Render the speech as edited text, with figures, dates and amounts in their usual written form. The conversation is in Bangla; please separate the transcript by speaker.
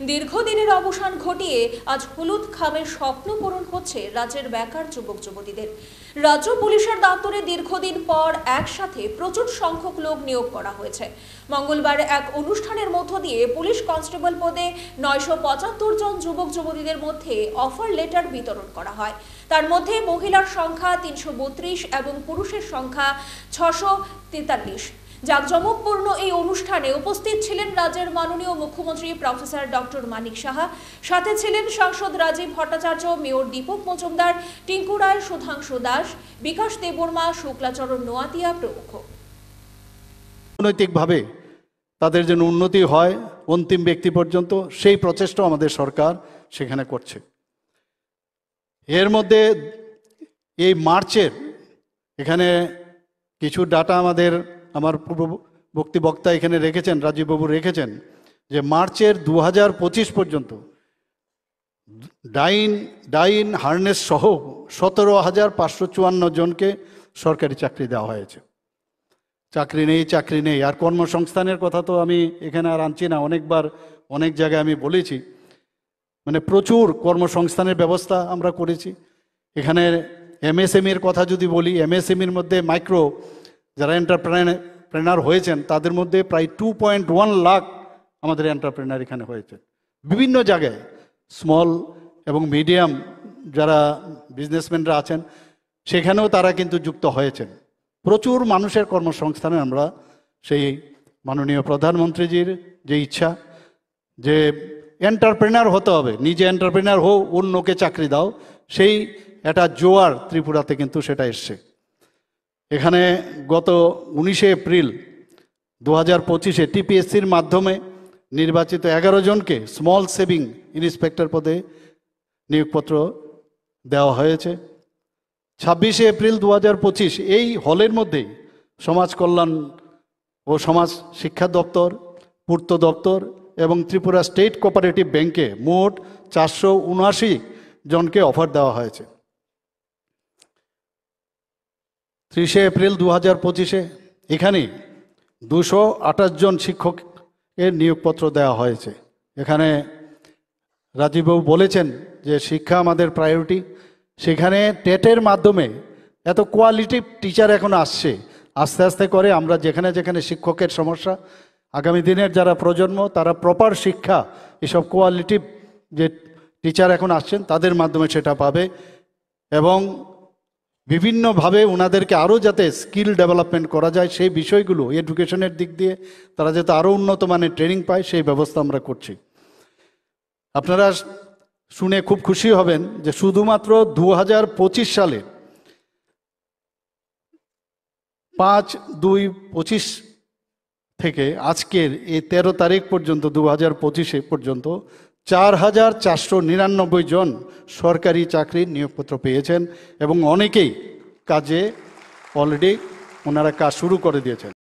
Speaker 1: দীর্ঘদিনের অবসান ঘটিয়ে আজ হলুদ খামের স্বপ্ন পূরণ হচ্ছে রাজ্যের বেকার যুবক যুবতীদের। রাজ্য পুলিশের দপ্তরে দীর্ঘদিন পর একসাথে প্রচুর সংখ্যক লোক নিয়োগ করা হয়েছে। মঙ্গলবার এক অনুষ্ঠানের মধ্য দিয়ে পুলিশ কনস্টেবল পদে 975 জন যুবক যুবতীদের মধ্যে অফার লেটার বিতরণ করা হয়। তার মধ্যে মহিলার সংখ্যা 332 এবং পুরুষের সংখ্যা 643। জাঁকজমকপূর্ণ এই অনুষ্ঠানে উপস্থিত ছিলেন রাজ্যের মাননীয় মুখ্যমন্ত্রী প্রফেসর ডক্টর মানিক সাহা, সাথে ছিলেন সাংসদ রাজীব ভট্টাচার্য, মেয়র দীপক মজুমদার, টিঙ্কু রায়, সুধাংশু দাস, বিকাশ দেববর্মা, শুক্লাচরণ নোয়াতিয়া প্রমুখ।
Speaker 2: অর্থনৈতিকভাবে তাদের যেন উন্নতি হয় অন্তিম ব্যক্তি পর্যন্ত, সেই প্রচেষ্টা আমাদের সরকার সেখানে করছে। এর মধ্যে এই মার্চের এখানে কিছু ডাটা আমার পূর্ববর্তী বক্তা এখানে রেখেছেন, রাজীববাবু রেখেছেন, যে মার্চের 2025 পর্যন্ত ডাইন হার্নেস সহ 17,554 জনকে সরকারি চাকরি দেওয়া হয়েছে। চাকরি নেই। আর কর্মসংস্থানের কথা তো আমি এখানে আর আনছি না, অনেকবার অনেক জায়গায় আমি বলেছি। মানে প্রচুর কর্মসংস্থানের ব্যবস্থা আমরা করেছি। এখানে এমএসএমইর কথা যদি বলি, এমএসএমইর মধ্যে মাইক্রো যারা এন্টারপ্রেনার হয়েছেন তাদের মধ্যে প্রায় 2.1 লাখ আমাদের এন্টারপ্রেনার এখানে হয়েছে। বিভিন্ন জায়গায় স্মল এবং মিডিয়াম যারা বিজনেসম্যানরা আছেন সেখানেও তারা কিন্তু যুক্ত হয়েছেন। প্রচুর মানুষের কর্মসংস্থানে আমরা সেই মাননীয় প্রধানমন্ত্রীজির যে ইচ্ছা যে এন্টারপ্রেনার হতে হবে, নিজে এন্টারপ্রেনার হও, অন্যকে চাকরি দাও, সেই একটা জোয়ার ত্রিপুরাতে কিন্তু সেটা এসছে। এখানে গত 19 এপ্রিল 2025 টিপিএসসির মাধ্যমে নির্বাচিত 11 জনকে স্মল সেভিং ইন্সপেক্টর পদে নিয়োগপত্র দেওয়া হয়েছে। 26 এপ্রিল 2025 এই হলের মধ্যেই সমাজ কল্যাণ ও সমাজ শিক্ষা দপ্তর, পূর্ত দপ্তর এবং ত্রিপুরা স্টেট কোঅপারেটিভ ব্যাংকে মোট 479 জনকে অফার দেওয়া হয়েছে। 30 এপ্রিল 2025 এখানে 228 জন শিক্ষকের নিয়োগপত্র দেওয়া হয়েছে। এখানে রাজীববাবু বলেছেন যে শিক্ষা আমাদের প্রায়োরিটি। সেখানে টেটের মাধ্যমে এত কোয়ালিটিভ টিচার এখন আসছে, আস্তে আস্তে করে আমরা যেখানে যেখানে শিক্ষকের সমস্যা, আগামী দিনের যারা প্রজন্ম তারা প্রপার শিক্ষা, এসব কোয়ালিটিভ যে টিচার এখন আসছেন তাদের মাধ্যমে সেটা পাবে। এবং বিভিন্নভাবে ওনাদেরকে আরও যাতে স্কিল ডেভেলপমেন্ট করা যায় সেই বিষয়গুলো এডুকেশনের দিক দিয়ে তারা যাতে আরও উন্নত মানের ট্রেনিং পায় সেই ব্যবস্থা আমরা করছি। আপনারা শুনে খুব খুশি হবেন যে শুধুমাত্র 2025 সালে 5/2/25 থেকে আজকের এই 13 তারিখ পর্যন্ত 2025 পর্যন্ত 4,499 জন সরকারি চাকরির নিয়োগপত্র পেয়েছেন এবং অনেকেই কাজে অলরেডি ওনারা কাজ শুরু করে দিয়েছেন।